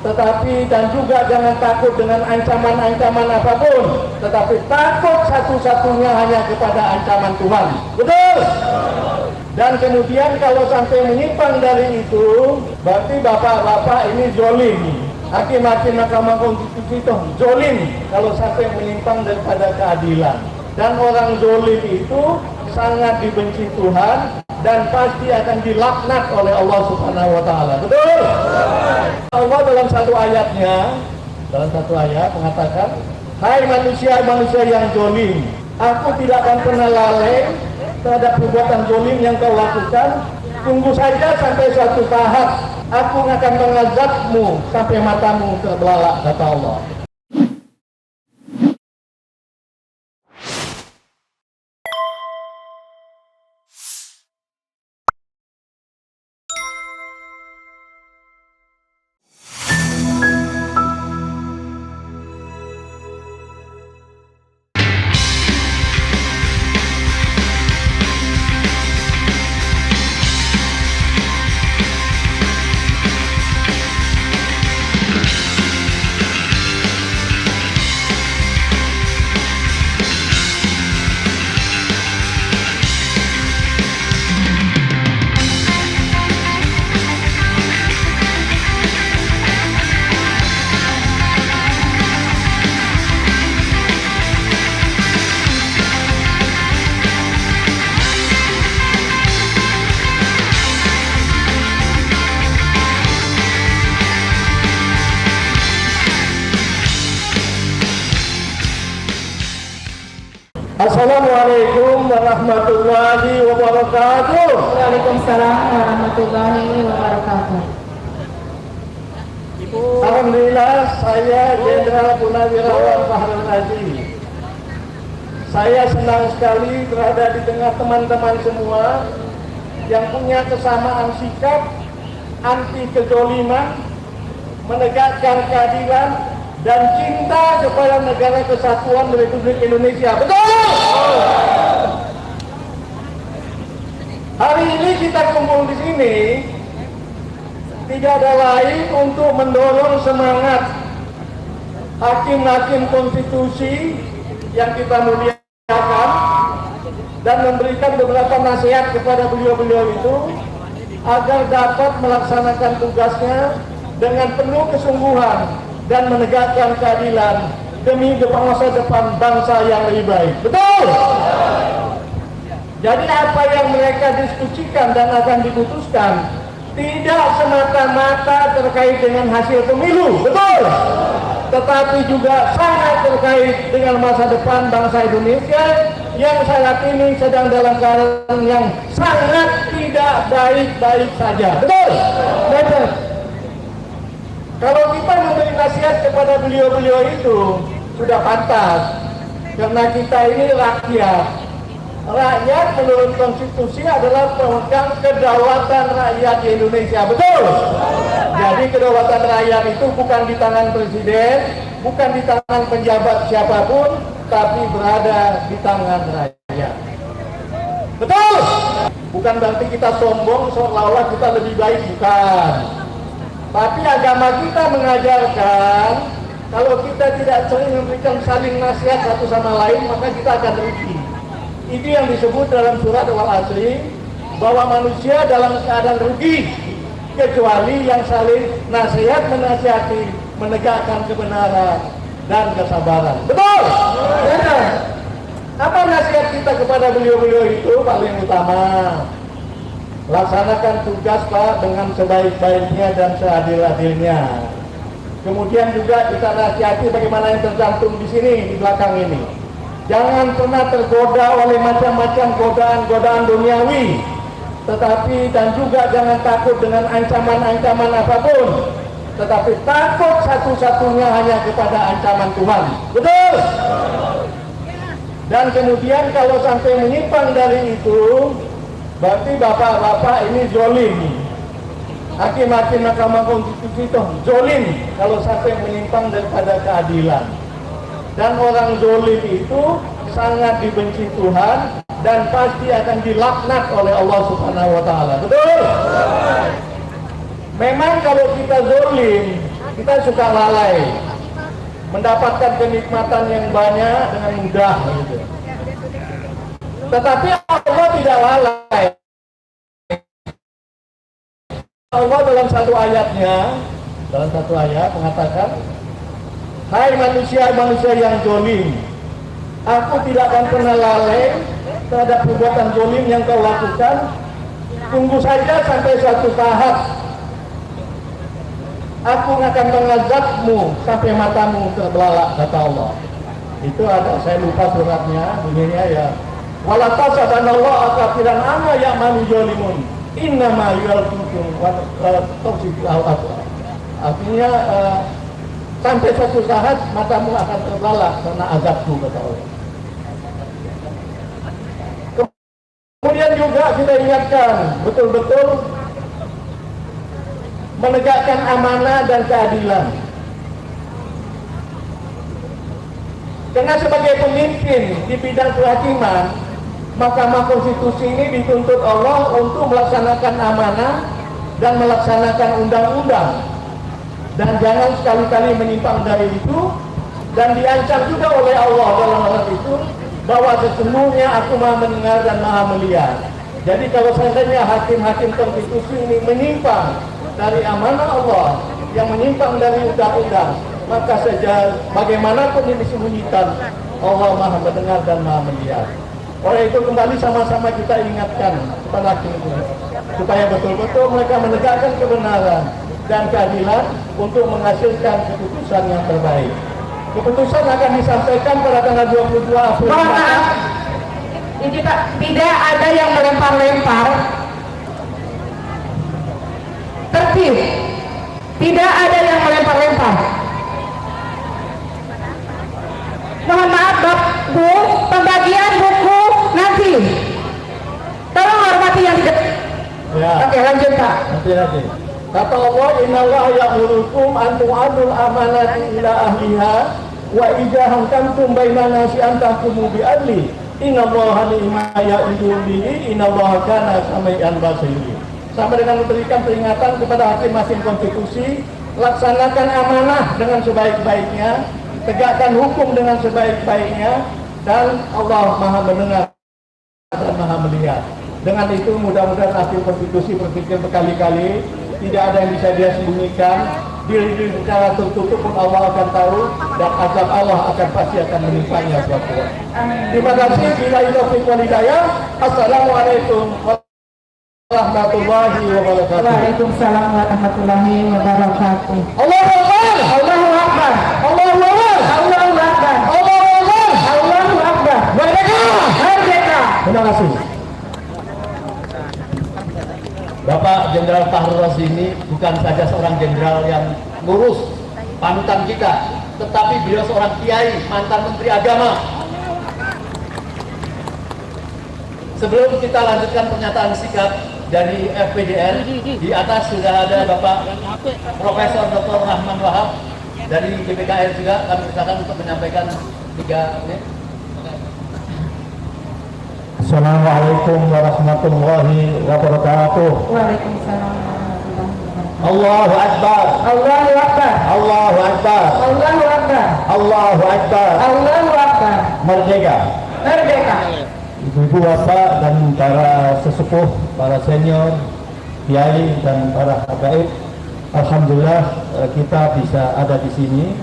tetapi dan juga jangan takut dengan ancaman-ancaman apapun, tetapi takut satu-satunya hanya kepada ancaman Tuhan. Betul? Dan kemudian kalau sampai menyimpang dari itu, berarti bapak-bapak ini zolim. Hakim-hakim Mahkamah Konstitusi itu zolim kalau sampai menyimpang daripada keadilan. Dan orang zolim itu sangat dibenci Tuhan dan pasti akan dilaknat oleh Allah Subhanahu wa taala. Betul? Allah dalam satu ayat mengatakan, "Hai manusia-manusia yang zolim, aku tidak akan pernah lalai terhadap perbuatan zolim yang kau lakukan. Tunggu saja sampai suatu tahap, aku akan mengazabmu sampai matamu terbelalak," kata Allah. Assalamualaikum warahmatullahi wabarakatuh. Waalaikumsalam warahmatullahi wabarakatuh. Alhamdulillah, saya Jenderal Purnawirawan Fahrul Razi. Saya senang sekali berada di tengah teman-teman semua yang punya kesamaan sikap anti kezoliman, menegakkan keadilan dan cinta kepada negara kesatuan Republik Indonesia. Betul? Hari ini kita kumpul di sini tidak ada lain untuk mendorong semangat hakim-hakim konstitusi yang kita muliakan dan memberikan beberapa nasihat kepada beliau-beliau itu agar dapat melaksanakan tugasnya dengan penuh kesungguhan dan menegakkan keadilan demi masa depan bangsa yang lebih baik. Betul? Jadi apa yang mereka diskusikan dan akan diputuskan tidak semata-mata terkait dengan hasil pemilu, betul? Tetapi juga sangat terkait dengan masa depan bangsa Indonesia yang saat ini sedang dalam keadaan yang sangat tidak baik-baik saja. Betul? Betul. Kalau kita memberi nasihat kepada beliau-beliau itu sudah pantas, karena kita ini rakyat. Rakyat menurut konstitusi adalah pemegang kedaulatan rakyat di Indonesia, betul? Jadi kedaulatan rakyat itu bukan di tangan presiden, bukan di tangan penjabat siapapun, tapi berada di tangan rakyat. Betul? Bukan berarti kita sombong seolah-olah kita lebih baik, bukan. Tapi agama kita mengajarkan kalau kita tidak sering memberikan saling nasihat satu sama lain, maka kita akan rugi. Itu yang disebut dalam surat Al-Asri bahwa manusia dalam keadaan rugi kecuali yang saling nasihat menasihati, menegakkan kebenaran dan kesabaran. Betul? Betul. Apa nasihat kita kepada beliau-beliau itu? Paling utama, laksanakan tugas Pak dengan sebaik-baiknya dan seadil-adilnya. Kemudian juga kita nasihati bagaimana yang tercantum di sini, di belakang ini. Jangan pernah tergoda oleh macam-macam godaan-godaan duniawi, tetapi dan juga jangan takut dengan ancaman-ancaman apapun, tetapi takut satu-satunya hanya kepada ancaman Tuhan. Betul? Dan kemudian kalau sampai menyimpang dari itu, berarti bapak-bapak ini zolim. Hakim-hakim Mahkamah Konstitusi itu zolim kalau sampai menyimpang daripada keadilan. Dan orang zolim itu sangat dibenci Tuhan dan pasti akan dilaknat oleh Allah Subhanahu wa taala. Betul? Memang kalau kita zolim, Kita suka lalai mendapatkan kenikmatan yang banyak dengan mudah gitu. Tetapi Allah tidak lalai. Allah dalam satu ayat mengatakan, hai manusia yang zolim, aku tidak akan pernah lalai terhadap perbuatan zolim yang kau lakukan. Tunggu saja sampai suatu tahap aku akan mengazabmu sampai matamu terbelalak, kata Allah. Itu ada, saya lupa suratnya, bunyinya ya. Wala tasabanallahu kafiran amma ya'malu zalimun. Innama yalqukum wa tawsiqul artinya sampai suatu saat matamu akan terbelalak karena azabku, kata Allah. Kemudian juga kita ingatkan betul-betul menegakkan amanah dan keadilan. Karena sebagai pemimpin di bidang kehakiman, Mahkamah Konstitusi ini dituntut Allah untuk melaksanakan amanah dan melaksanakan undang-undang, dan jangan sekali-kali menyimpang dari itu, dan diancam juga oleh Allah dalam hal itu bahwa sesungguhnya aku maha mendengar dan maha melihat. Jadi kalau seandainya hakim-hakim konstitusi ini menyimpang dari amanah Allah, yang menyimpang dari undang-undang, maka saja bagaimanapun ini disembunyikan, Allah maha mendengar dan maha melihat. Oleh itu kembali sama-sama kita ingatkan kepada hakim ini supaya betul-betul mereka menegakkan kebenaran dan keadilan untuk menghasilkan keputusan yang terbaik. Keputusan akan disampaikan pada tanggal 22 April. Mohon maaf, ini Pak, tidak ada yang melempar-lempar. Tertib, tidak ada yang melempar-lempar. Mohon maaf Bu, pembagian buku nanti. Tolong hormati yang tidak. Ya. Oke, lanjut Pak. Nanti. Kata Allah, innallaha ya'murukum an tu'adul amanati ila ahliha wa idza hakamtum bainan nasi an tahkumu bi adli. Innallaha ni'ma ya'idu bihi innallaha kana sami'an basir. Sama dengan memberikan peringatan kepada hakim-hakim konstitusi, laksanakan amanah dengan sebaik-baiknya, tegakkan hukum dengan sebaik-baiknya, dan Allah maha mendengar dan maha melihat. Dengan itu mudah-mudahan hakim konstitusi berpikir berkali-kali, tidak ada yang bisa dia sembunyikan, diri secara tertutup pun Allah akan tahu, dan azab Allah akan pasti akan menimpanya suatu waktu. Terima kasih. Bila taufiq wal hidayah. Assalamualaikum warahmatullahi wabarakatuh. Waalaikumsalam warahmatullahi wabarakatuh. Allahu Akbar. Allahu Akbar. Allahu Akbar. Allahu Akbar. Allahu Akbar. Allahu Akbar. Merdeka. Merdeka. Terima kasih. Bapak Jenderal Fahrul Razi ini bukan saja seorang jenderal yang ngurus panutan kita, tetapi beliau seorang kiai, mantan menteri agama. Sebelum kita lanjutkan pernyataan sikap dari FPDN, di atas sudah ada Bapak Profesor Dr. Rahman Wahab dari GPKR juga. Kami silakan untuk menyampaikan 3 menit. Assalamualaikum warahmatullahi wabarakatuh. Waalaikumsalam warahmatullahi wabarakatuh. Allahu Akbar. Allahu Akbar. Allahu Akbar. Allahu Akbar. Allahu Akbar. Allahu Akbar. Merdeka. Merdeka. Ibu-ibu bapak dan para sesepuh, para senior, kiai dan para habaib, alhamdulillah kita bisa ada di sini.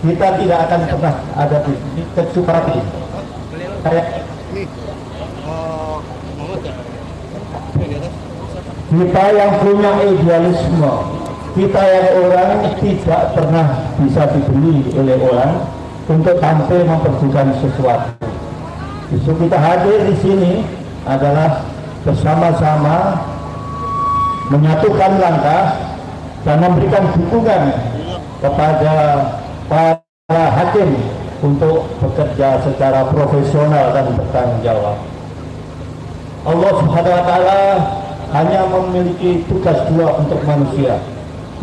Kita tidak akan pernah ada di sini kecuali kita yang punya idealisme, kita yang orang tidak pernah bisa dibeli oleh orang untuk tampil memperjuangkan sesuatu. Justru kita hadir di sini adalah bersama-sama menyatukan langkah dan memberikan dukungan kepada para hakim untuk bekerja secara profesional dan bertanggung jawab. Allah Subhanahu wa Ta'ala hanya memiliki tugas 2 untuk manusia.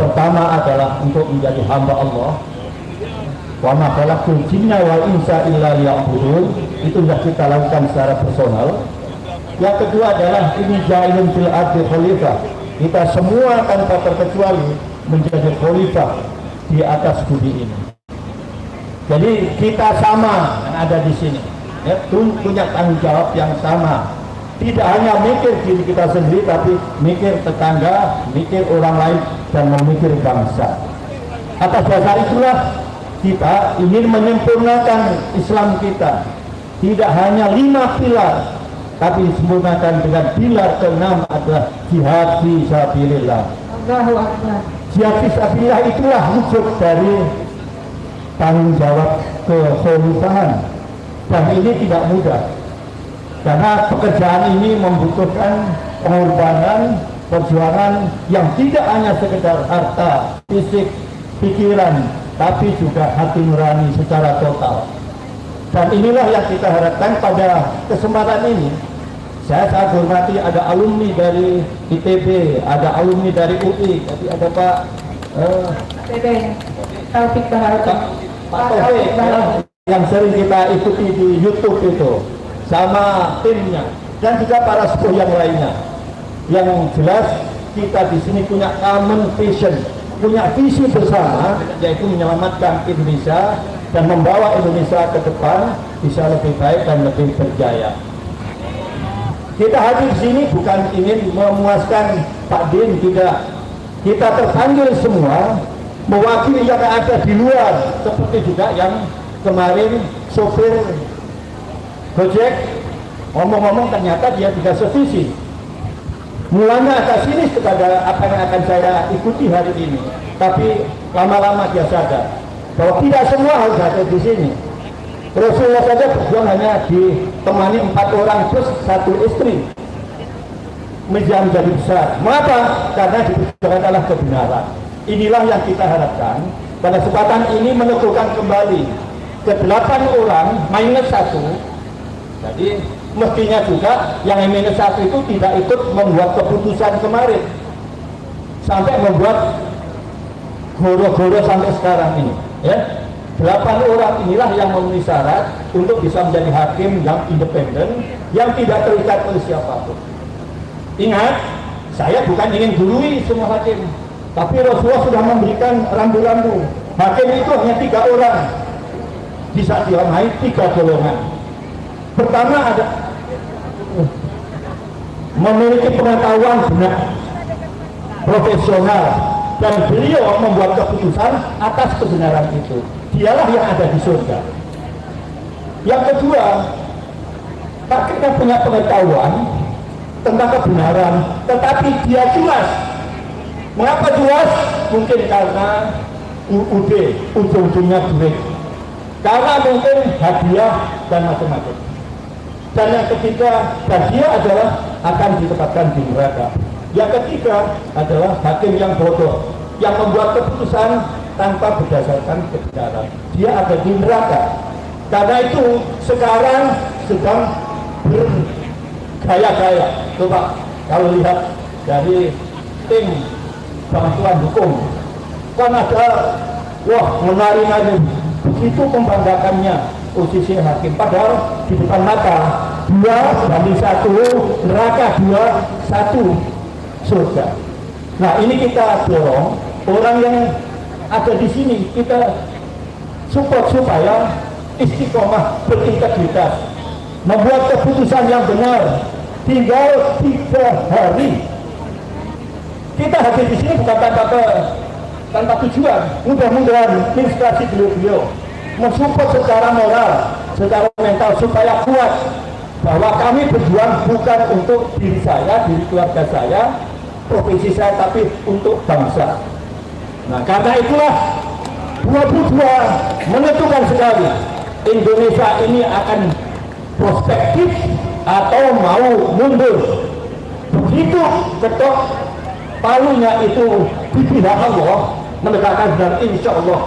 Pertama adalah untuk menjadi hamba Allah. Wa ma khalaqtul jinna wal insa illa liya'budun. Itu sudah kita lakukan secara personal. Yang kedua adalah ini ja'ilun fil ardi khalifah. Kita semua tanpa terkecuali menjadi khalifah di atas bumi ini. Jadi kita sama yang ada di sini, ya, punya tanggung jawab yang sama. Tidak hanya mikir diri kita sendiri, tapi mikir tetangga, mikir orang lain, dan memikir bangsa. Atas dasar itulah kita ingin menyempurnakan Islam kita. Tidak hanya 5 pilar, tapi disempurnakan dengan pilar ke-6 adalah jihad fisabilillah. Allahu Akbar. Jihad fisabilillah itulah wujud dari tanggung jawab kekhalifahan, dan ini tidak mudah karena pekerjaan ini membutuhkan pengorbanan, perjuangan yang tidak hanya sekedar harta, fisik, pikiran, tapi juga hati nurani secara total. Dan inilah yang kita harapkan pada kesempatan ini. Saya sangat hormati ada alumni dari ITB, ada alumni dari UI, jadi ada Pak Taufik Baharudin. Pak Taufik ya, yang sering kita ikuti di YouTube itu, sama timnya, dan juga para sepuh yang lainnya. Yang jelas kita di sini punya common vision, punya visi bersama, yaitu menyelamatkan Indonesia dan membawa Indonesia ke depan bisa lebih baik dan lebih berjaya. Kita hadir di sini bukan ingin memuaskan Pak Din, tidak. Kita terpanggil semua mewakili yang ada di luar, seperti juga yang kemarin sopir Gojek ngomong-ngomong ternyata dia tidak sevisi. Mulanya agak sinis kepada apa yang akan saya ikuti hari ini, tapi lama-lama dia sadar bahwa tidak semua harus ada di sini. Rasulullah saja berjuang hanya ditemani 4 orang plus 1 istri. Menjadi besar. Mengapa? Karena diperjuangkan adalah kebenaran. Inilah yang kita harapkan. Pada kesempatan ini meneguhkan kembali ke 8 orang minus 1. Jadi mestinya juga yang minus 1 itu tidak ikut membuat keputusan kemarin sampai membuat goro-goro sampai sekarang ini, ya. 8 orang inilah yang memenuhi syarat untuk bisa menjadi hakim yang independen, yang tidak terikat oleh siapapun. Ingat, saya bukan ingin gurui semua hakim, tapi Rasulullah sudah memberikan rambu-rambu. Hakim itu hanya 3 orang, bisa diamai 3 golongan. Pertama ada memiliki pengetahuan benar, profesional, dan beliau membuat keputusan atas kebenaran itu. Dialah yang ada di surga. Yang kedua, kita punya pengetahuan tentang kebenaran, tetapi dia jelas. Mengapa jelas? Mungkin karena UUD, ujung-ujungnya duit. Karena mungkin hadiah dan macam-macam. Dan yang ketiga, dan dia adalah akan ditempatkan di neraka. Yang ketiga adalah hakim yang bodoh, yang membuat keputusan tanpa berdasarkan kebenaran. Dia ada di neraka. Karena itu sekarang sedang bergaya-gaya. Coba kalau lihat dari tim bantuan hukum, kan ada, wah, menari-nari, begitu membanggakannya posisi hakim. Padahal di depan mata 2-1 neraka, 2-1 surga. Nah, ini kita dorong orang yang ada di sini, kita support supaya istiqomah, berintegritas, membuat keputusan yang benar. Tinggal 3 hari. Kita hadir di sini bukan tanpa tujuan. Mudah-mudahan inspirasi beliau mensupport secara moral, secara mental supaya kuat bahwa kami berjuang bukan untuk diri saya, diri keluarga saya, profesi saya, tapi untuk bangsa. Nah, karena itulah 22 menentukan sekali Indonesia ini akan prospektif atau mau mundur. Begitu ketok palunya itu di pihak Allah menegakkan, dan insya Allah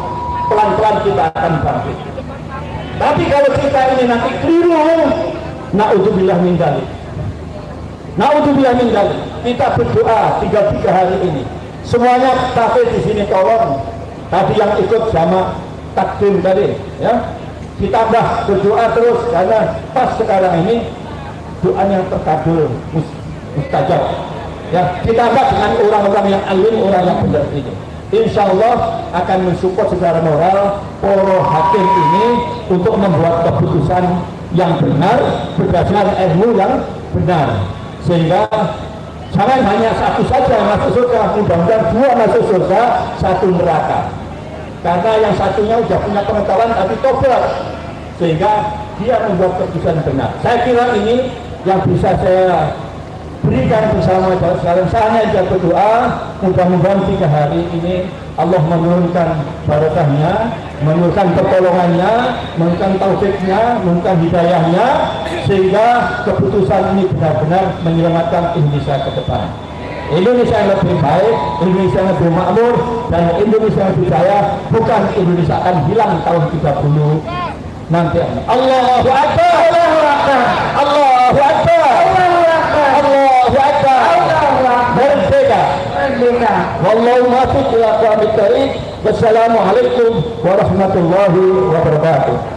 pelan-pelan kita akan bangkit. Tapi kalau kita ini nanti keliru, na'udzubillah min dzalik. Na'udzubillah min dzalik. Kita berdoa 3 hari ini. Semuanya kafir di sini tolong. Tadi yang ikut sama takdim tadi, ya. Ditambah berdoa terus karena pas sekarang ini doanya terkabul, mustajab. Ya, ditambah dengan orang-orang yang alim, orang yang benar ini. insya Allah akan mensupport secara moral para hakim ini untuk membuat keputusan yang benar berdasarkan ilmu yang benar, sehingga jangan hanya satu saja yang masuk surga, mudah-mudahan dua masuk surga, satu neraka, karena yang satunya sudah punya pengetahuan tapi tobat, sehingga dia membuat keputusan benar. Saya kira ini yang bisa saya berikan bersama sekalian. Saya hanya berdoa mudah-mudahan 3 hari ini Allah menurunkan barakahnya, menurunkan pertolongannya, menurunkan taufiknya, menurunkan hidayahnya, sehingga keputusan ini benar-benar menyelamatkan Indonesia ke depan. Indonesia yang lebih baik, Indonesia yang lebih makmur, dan Indonesia yang lebih jaya, bukan Indonesia akan hilang tahun 30 nanti. Allahu Akbar, Allahu Akbar, Allahu Akbar, Allahu Akbar, Allahu Akbar, merdeka, Merdeka. wallahu muwaffiq ila aqwamit thoriq. Wassalamualaikum warahmatullahi wabarakatuh.